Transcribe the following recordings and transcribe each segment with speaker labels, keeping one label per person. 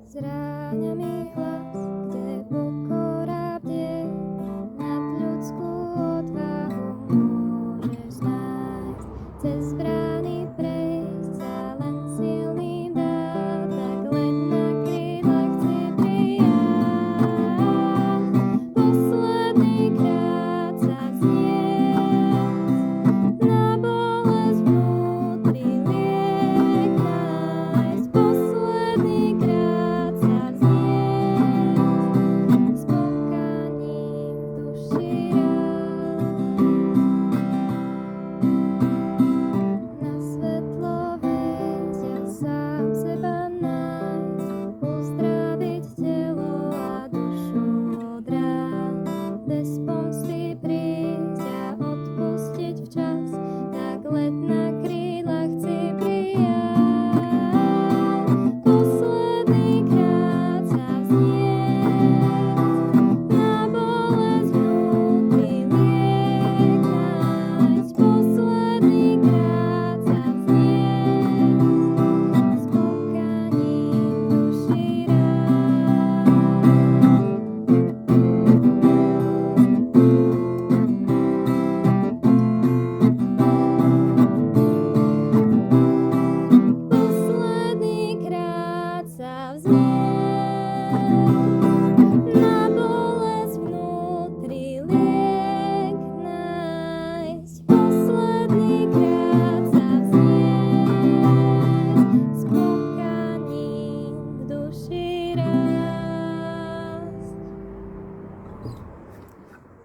Speaker 1: Zráňa mi hlas, kde pokora bdie, nad ľudskú odvahu môžeš nájsť. Cez brány prejsť sa len silným dá, tak leď na krídlach chci prijať. Posledný krát sa vzniesť, na bolesť vnútri liek nájsť. Posledný krát sa vzniesť, s pokaním v duši rád. Na svetlo vejsť a sám seba nájsť, uzdraviť telo a dušu od rán. Bez pomsty prísť a odpustiť včas, tak let na krídlach chci prijať. Posledný krát sa vzniesť, na bolesť vnútri liek nájsť. Posledný krát sa vzniesť, s pokaním v duši rád. Posledný krát sa vzniesť, na bolesť vnútri liek nájsť. Posledný krát sa vzniesť, s pokaním v duši rásť.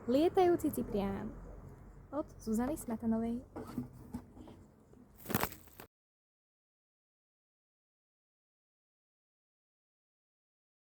Speaker 1: Lietajúci Cyprián od Zuzany Smatanovej.